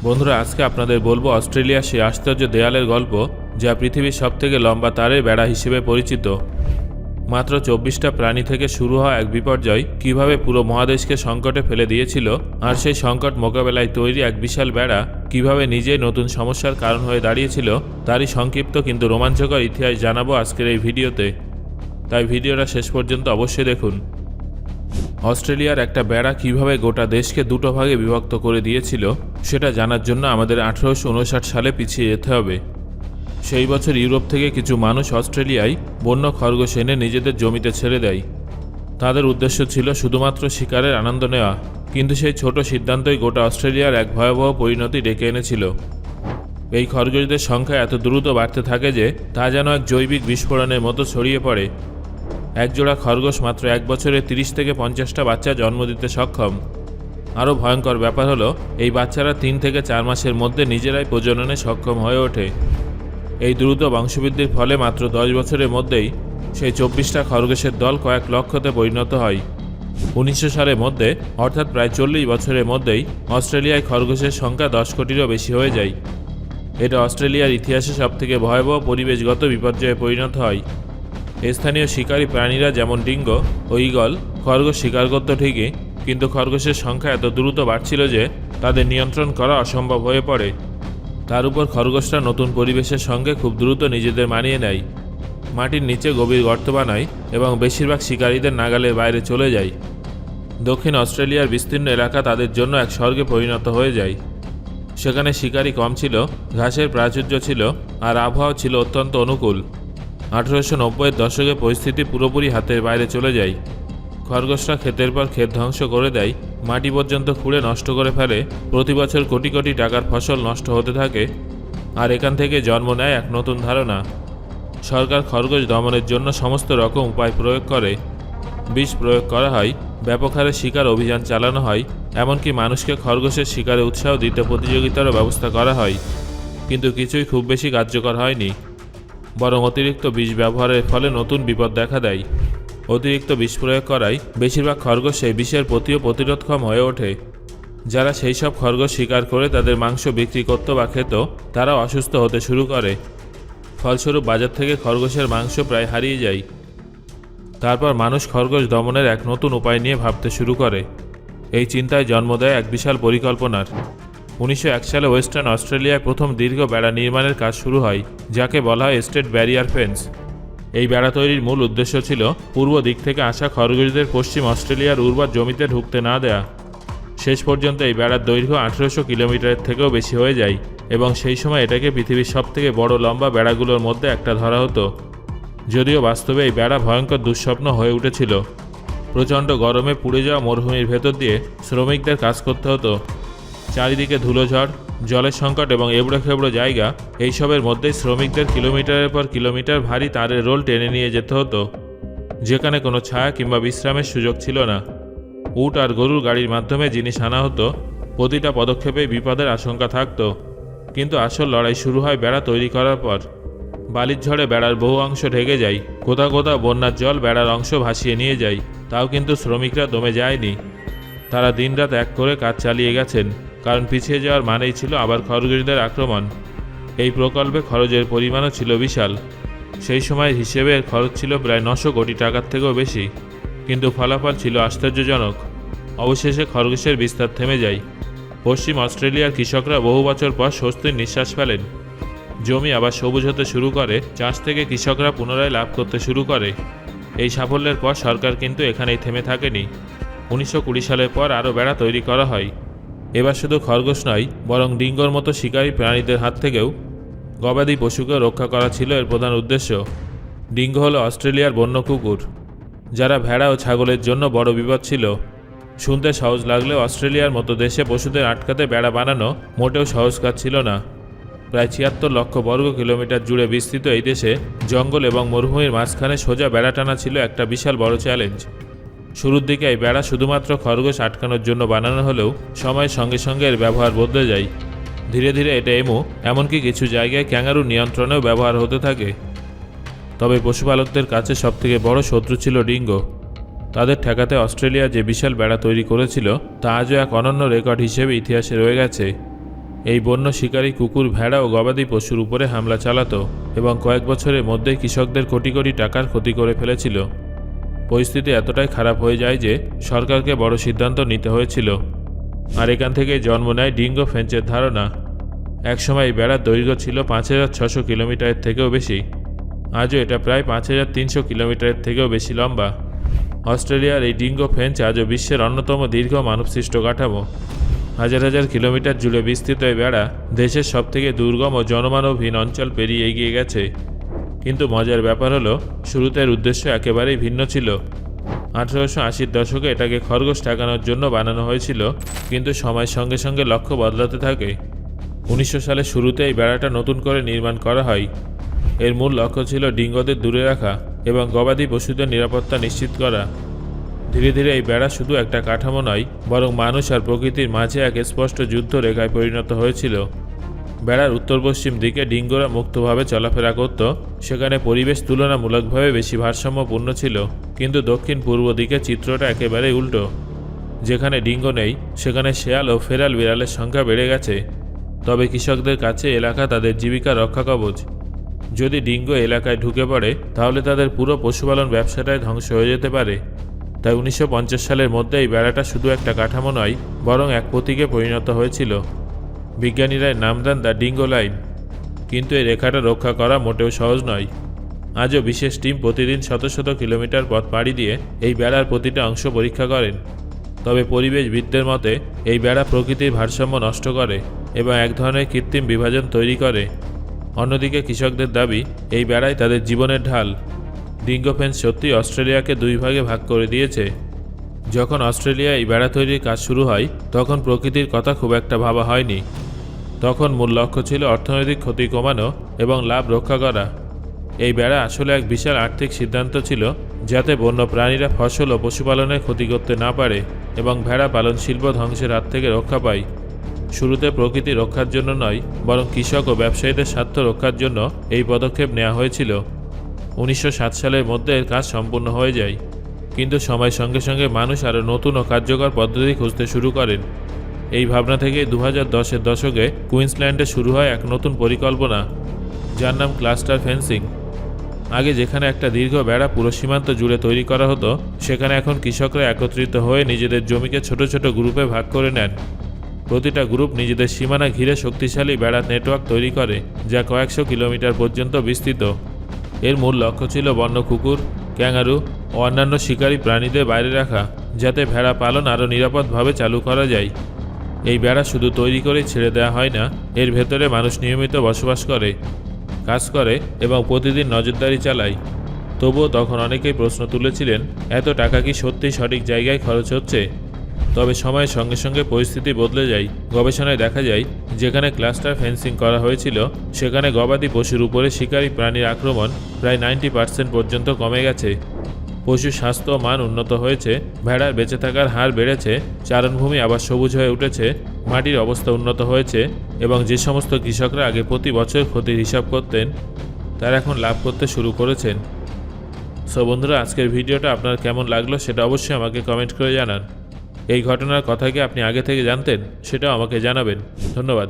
বন্ধুরা, আজকে আপনাদের বলবো অস্ট্রেলিয়ার সেই আশ্চর্য দেয়ালের গল্প, যা পৃথিবীর সবথেকে লম্বা তারের বেড়া হিসেবে পরিচিত। মাত্র 24টা প্রাণী থেকে শুরু হওয়া এক বিপর্যয় কিভাবে পুরো মহাদেশকে সংকটে ফেলে দিয়েছিল, আর সেই সংকট মোকাবেলায় তৈরি এক বিশাল বেড়া কিভাবে নিজেই নতুন সমস্যার কারণ হয়ে দাঁড়িয়েছিল, তারই সংক্ষিপ্ত কিন্তু রোমাঞ্চকর ইতিহাস জানাবো আজকের এই ভিডিওতে। তাই ভিডিওটা শেষ পর্যন্ত অবশ্যই দেখুন। অস্ট্রেলিয়ার একটা বেড়া কিভাবে গোটা দেশকে দুটো ভাগে বিভক্ত করে দিয়েছিল, সেটা জানার জন্য আমাদের 1859 সালে পিছিয়ে যেতে হবে। সেই বছর ইউরোপ থেকে কিছু মানুষ অস্ট্রেলিয়ায় বন্য খরগোশ এনে নিজেদের জমিতে ছেড়ে দেয়। তাদের উদ্দেশ্য ছিল শুধুমাত্র শিকারের আনন্দ নেওয়া, কিন্তু সেই ছোট সিদ্ধান্তই গোটা অস্ট্রেলিয়ার এক ভয়াবহ পরিণতি ডেকে এনেছিল। এই খরগোশদের সংখ্যা এত দ্রুত বাড়তে থাকে যে তা যেন এক জৈবিক বিস্ফোরণের মতো ছড়িয়ে পড়ে। একজোড়া খরগোশ মাত্র এক বছরে 30 থেকে 50টা বাচ্চা জন্ম দিতে সক্ষম। আরও ভয়ঙ্কর ব্যাপার হলো, এই বাচ্চারা 3 থেকে 4 মাসের মধ্যে নিজেরাই প্রজননে সক্ষম হয়ে ওঠে। এই দ্রুত বংশবৃদ্ধির ফলে মাত্র 10 বছরের মধ্যেই সেই 24টা খরগোশের দল কয়েক লক্ষতে পরিণত হয়। 1900 সালের মধ্যে, অর্থাৎ প্রায় 40 বছরের মধ্যেই অস্ট্রেলিয়ায় খরগোশের সংখ্যা 10 কোটিরও বেশি হয়ে যায়। এটা অস্ট্রেলিয়ার ইতিহাসে সবথেকে ভয়াবহ পরিবেশগত বিপর্যয়ে পরিণত হয়। স্থানীয় শিকারী প্রাণীরা যেমন ডিঙ্গো ও ঈগল খরগোশ শিকার করত ঠিকই, কিন্তু খরগোশের সংখ্যা এত দ্রুত বাড়ছিল যে তাদের নিয়ন্ত্রণ করা অসম্ভব হয়ে পড়ে। তার উপর খরগোশরা নতুন পরিবেশের সঙ্গে খুব দ্রুত নিজেদের মানিয়ে নেয়, মাটির নিচে গভীর গর্ত বানায় এবং বেশিরভাগ শিকারীদের নাগালের বাইরে চলে যায়। দক্ষিণ অস্ট্রেলিয়ার বিস্তীর্ণ এলাকা তাদের জন্য এক স্বর্গে পরিণত হয়ে যায়। সেখানে শিকারী কম ছিল, ঘাসের প্রাচুর্য ছিল, আর আবহাওয়া ছিল অত্যন্ত অনুকূল। 1890-এর দশকে পরিস্থিতি পুরোপুরি হাতের বাইরে চলে যায়। খরগোশরা ক্ষেতের পর ক্ষেত ধ্বংস করে দেয়, মাটি পর্যন্ত খুঁড়ে নষ্ট করে ফেলে, প্রতি বছর কোটি কোটি টাকার ফসল নষ্ট হতে থাকে। আর এখান থেকে জন্ম নেয় এক নতুন ধারণা। সরকার খরগোশ দমনের জন্য সমস্ত রকম উপায় প্রয়োগ করে। বিষ প্রয়োগ করা হয়, ব্যাপক হারে শিকার অভিযান চালানো হয়, এমনকি মানুষকে খরগোশের শিকারে উৎসাহ দিতে প্রতিযোগিতারও ব্যবস্থা করা হয়। কিন্তু কিছুই খুব বেশি কার্যকর হয়নি, বরং অতিরিক্ত বিষ ব্যবহারের ফলে নতুন বিপদ দেখা দেয়। অতিরিক্ত বিষ প্রয়োগ করায় বেশিরভাগ খরগোশ সেই বিষের প্রতিও প্রতিরোধক্ষম হয়ে ওঠে। যারা সেই সব খরগোশ শিকার করে তাদের মাংস বিক্রি করত বা খেত, তারাও অসুস্থ হতে শুরু করে। ফলস্বরূপ বাজার থেকে খরগোশের মাংস প্রায় হারিয়ে যায়। তারপর মানুষ খরগোশ দমনের এক নতুন উপায় নিয়ে ভাবতে শুরু করে। এই চিন্তায় জন্ম দেয় এক বিশাল পরিকল্পনার। 1901 সালে ওয়েস্টার্ন অস্ট্রেলিয়ায় প্রথম দীর্ঘ বেড়া নির্মাণের কাজ শুরু হয়, যাকে বলা হয় স্টেট ব্যারিয়ার ফেন্স। এই বেড়া তৈরির মূল উদ্দেশ্য ছিল পূর্ব দিক থেকে আসা খরগোশদের পশ্চিম অস্ট্রেলিয়ার উর্বর জমিতে ঢুকতে না দেয়া। শেষ পর্যন্ত এই বেড়ার দৈর্ঘ্য 1800 কিলোমিটারের থেকেও বেশি হয়ে যায়, এবং সেই সময় এটাকে পৃথিবীর সবথেকে বড় লম্বা বেড়াগুলোর মধ্যে একটা ধরা হতো। যদিও বাস্তবে এই বেড়া ভয়ঙ্কর দুঃস্বপ্ন হয়ে উঠেছিল। প্রচণ্ড গরমে পুড়ে যাওয়া মরুভূমির ভেতর দিয়ে শ্রমিকদের কাজ করতে হতো। চারিদিকে ধুলোঝড়, জলের সংকট এবং এবড়োখেবড়ো জায়গা, এইসবের মধ্যেই শ্রমিকদের কিলোমিটারের পর কিলোমিটার ভারী তারের রোল টেনে নিয়ে যেতে হতো, যেখানে কোনো ছায়া কিংবা বিশ্রামের সুযোগ ছিল না। উট আর গরুর গাড়ির মাধ্যমে জিনিস আনা হতো, প্রতিটা পদক্ষেপেই বিপদের আশঙ্কা থাকত। কিন্তু আসল লড়াই শুরু হয় বেড়া তৈরি করার পর। বালির ঝড়ে বেড়ার বহু অংশ ঢেকে যায়, কোথাও কোথাও বন্যার জল বেড়ার অংশ ভাসিয়ে নিয়ে যায়। তাও কিন্তু শ্রমিকরা দমে যায়নি। তারা দিনরাত এক করে কাজ চালিয়ে গেছেন, কারণ পিছিয়ে যাওয়ার মানেই ছিল আবার খরগোশদের আক্রমণ। এই প্রকল্পে খরচের পরিমাণও ছিল বিশাল। সেই সময়ের হিসেবে এর খরচ ছিল প্রায় 900 কোটি টাকার থেকেও বেশি, কিন্তু ফলাফল ছিল আশ্চর্যজনক। অবশেষে খরগোশের বিস্তার থেমে যায়। পশ্চিম অস্ট্রেলিয়ার কৃষকরা বহু বছর পর স্বস্তির নিঃশ্বাস ফেলেন। জমি আবার সবুজ হতে শুরু করে, চাষ থেকে কৃষকরা পুনরায় লাভ করতে শুরু করে। এই সাফল্যের পর সরকার কিন্তু এখানেই থেমে থাকেনি। 1920 সালের পর আরও বেড়া তৈরি করা হয়। এবার শুধু খরগোশ নয়, বরং ডিঙ্গোর মতো শিকারী প্রাণীদের হাত থেকেও গবাদি পশুকে রক্ষা করা ছিল এর প্রধান উদ্দেশ্য। ডিঙ্গো হলো অস্ট্রেলিয়ার বন্য কুকুর, যারা ভেড়া ও ছাগলের জন্য বড় বিপদ ছিল। শুনতে সহজ লাগলেও অস্ট্রেলিয়ার মতো দেশে পশুদের আটকাতে বেড়া বানানো মোটেও সহজ কাজ ছিল না। প্রায় 76 লক্ষ বর্গ কিলোমিটার জুড়ে বিস্তৃত এই দেশে জঙ্গল এবং মরুভূমির মাঝখানে সোজা বেড়া টানা ছিল একটা বিশাল বড় চ্যালেঞ্জ। শুরুর দিকে এই বেড়া শুধুমাত্র খরগোশ আটকানোর জন্য বানানো হলেও সময়ের সঙ্গে সঙ্গে এর ব্যবহার বদলে যায়। ধীরে ধীরে এটা এমনকি কিছু জায়গায় ক্যাঙ্গারুর নিয়ন্ত্রণেও ব্যবহার হতে থাকে। তবে পশুপালকদের কাছে সবথেকে বড় শত্রু ছিল ডিঙ্গো। তাদের ঠেকাতে অস্ট্রেলিয়া যে বিশাল বেড়া তৈরি করেছিল তা আজও এক অনন্য রেকর্ড হিসেবে ইতিহাসে রয়ে গেছে। এই বন্য শিকারী কুকুর, ভেড়া ও গবাদি পশুর উপরে হামলা চালাতো এবং কয়েক বছরের মধ্যেই কৃষকদের কোটি কোটি টাকার ক্ষতি করে ফেলেছিল। পরিস্থিতি এতটাই খারাপ হয়ে যায় যে সরকারকে বড় সিদ্ধান্ত নিতে হয়েছিল। আর এখান থেকেই জন্ম নেয় ডিঙ্গো ফেঞ্চের ধারণা। একসময় এই বেড়ার দৈর্ঘ্য ছিল 5600 কিলোমিটারের থেকেও বেশি। আজও এটা প্রায় 5300 কিলোমিটারের থেকেও বেশি লম্বা। অস্ট্রেলিয়ার এই ডিঙ্গো ফেঞ্চ আজও বিশ্বের অন্যতম দীর্ঘ মানবসৃষ্ট কাঠামো। হাজার হাজার কিলোমিটার জুড়ে বিস্তৃত এই বেড়া দেশের সবথেকে দুর্গম ও জনমানবহীন অঞ্চল পেরিয়ে এগিয়ে গেছে। কিন্তু মজার ব্যাপার হলো, শুরুতে এর উদ্দেশ্য একেবারেই ভিন্ন ছিল। 1880-র দশকে এটাকে খরগোশ ঠেকানোর জন্য বানানো হয়েছিল, কিন্তু সময়ের সঙ্গে সঙ্গে লক্ষ্য বদলাতে থাকে। 1900 সালের শুরুতে এই বেড়াটা নতুন করে নির্মাণ করা হয়। এর মূল লক্ষ্য ছিল ডিঙ্গোদের দূরে রাখা এবং গবাদি পশুদের নিরাপত্তা নিশ্চিত করা। ধীরে ধীরে এই বেড়া শুধু একটা কাঠামো নয়, বরং মানুষ আর প্রকৃতির মাঝে এক স্পষ্ট যুদ্ধ রেখায় পরিণত হয়েছিল। বেড়ার উত্তর পশ্চিম দিকে ডিঙ্গোরা মুক্তভাবে চলাফেরা করত, সেখানে পরিবেশ তুলনামূলকভাবে বেশি ভারসাম্যপূর্ণ ছিল। কিন্তু দক্ষিণ পূর্ব দিকে চিত্রটা একেবারেই উল্টো। যেখানে ডিঙ্গো নেই, সেখানে শেয়াল ও ফেরাল বিড়ালের সংখ্যা বেড়ে গেছে। তবে কৃষকদের কাছে এলাকা তাদের জীবিকা রক্ষা কবচ। যদি ডিঙ্গো এলাকায় ঢুকে পড়ে, তাহলে তাদের পুরো পশুপালন ব্যবসাটাই ধ্বংস হয়ে যেতে পারে। তাই 1950 সালের মধ্যে এই বেড়াটা শুধু একটা কাঠামো নয়, বরং এক প্রতীকে পরিণত হয়েছিল। বিজ্ঞানীরা নাম দেন দ্য ডিঙ্গো লাইন। কিন্তু এই রেখাটা রক্ষা করা মোটেও সহজ নয়। আজও বিশেষ টিম প্রতিদিন শত শত কিলোমিটার পথ পাড়ি দিয়ে এই বেড়ার প্রতিটা অংশ পরীক্ষা করেন। তবে পরিবেশবিদদের মতে এই বেড়া প্রকৃতির ভারসাম্য নষ্ট করে এবং এক ধরনের কৃত্রিম বিভাজন তৈরি করে। অন্যদিকে কৃষকদের দাবি এই বেড়াই তাদের জীবনের ঢাল। ডিঙ্গো ফেন্স সত্যি অস্ট্রেলিয়াকে দুই ভাগে ভাগ করে দিয়েছে। যখন অস্ট্রেলিয়া এই বেড়া তৈরির কাজ শুরু হয়, তখন প্রকৃতির কথা খুব একটা ভাবা হয়নি। তখন মূল লক্ষ্য ছিল অর্থনৈতিক ক্ষতি কমানো এবং লাভ রক্ষা করা। এই বেড়া আসলে এক বিশাল আর্থিক সিদ্ধান্ত ছিল, যাতে বন্য প্রাণীরা ফসল ও পশুপালনের ক্ষতি করতে না পারে এবং ভেড়া পালন শিল্প ধ্বংসের হাত থেকে রক্ষা পায়। শুরুতে প্রকৃতি রক্ষার জন্য নয়, বরং কৃষক ও ব্যবসায়ীদের স্বার্থ রক্ষার জন্য এই পদক্ষেপ নেওয়া হয়েছিল। 1907 সালের মধ্যে এর কাজ সম্পূর্ণ হয়ে যায়। কিন্তু সময়ের সঙ্গে সঙ্গে মানুষ আরও নতুন ও কার্যকর পদ্ধতি খুঁজতে শুরু করেন। এই ভাবনা থেকে 2010-এর দশকে কুইন্সল্যান্ডে শুরু হয় এক নতুন পরিকল্পনা, যার নাম ক্লাস্টার ফেন্সিং। আগে যেখানে একটা দীর্ঘ বেড়া পুরো সীমান্ত জুড়ে তৈরি করা হতো, সেখানে এখন কৃষকরা একত্রিত হয়ে নিজেদের জমিকে ছোট ছোট গ্রুপে ভাগ করে নেন। প্রতিটা গ্রুপ নিজেদের সীমানা ঘিরে শক্তিশালী বেড়ার নেটওয়ার্ক তৈরি করে, যা কয়েকশো কিলোমিটার পর্যন্ত বিস্তৃত। এর মূল লক্ষ্য ছিল বন্য কুকুর, ক্যাঙ্গারু ও অন্যান্য শিকারী প্রাণীদের বাইরে রাখা, যাতে ভেড়া পালন আরও নিরাপদভাবে চালু করা যায়। এই বেড়া শুধু তৈরি করেই ছেড়ে দেওয়া হয় না, এর ভেতরে মানুষ নিয়মিত বসবাস করে, কাজ করে এবং প্রতিদিন নজরদারি চালায়। তবুও তখন অনেকেই প্রশ্ন তুলেছিলেন, এত টাকা কি সত্যিই সঠিক জায়গায় খরচ হচ্ছে? তবে সময়ের সঙ্গে সঙ্গে পরিস্থিতি বদলে যায়। গবেষণায় দেখা যায়, যেখানে ক্লাস্টার ফেন্সিং করা হয়েছিল, সেখানে গবাদি পশুর উপরে শিকারী প্রাণীর আক্রমণ প্রায় 90% পর্যন্ত কমে গেছে। পশুর স্বাস্থ্য মান উন্নত হয়েছে, ভেড়ার বেঁচে থাকার হার বেড়েছে, চারণভূমি আবার সবুজ হয়ে উঠেছে, মাটির অবস্থা উন্নত হয়েছে এবং যে সমস্ত কৃষকরা আগে প্রতি বছর ক্ষতির হিসাব করতেন, তারা এখন লাভ করতে শুরু করেছেন। সো বন্ধুরা, আজকের ভিডিওটা আপনার কেমন লাগলো সেটা অবশ্যই আমাকে কমেন্ট করে জানান। এই ঘটনার কথা কি আপনি আগে থেকে জানতেন, সেটাও আমাকে জানাবেন। ধন্যবাদ।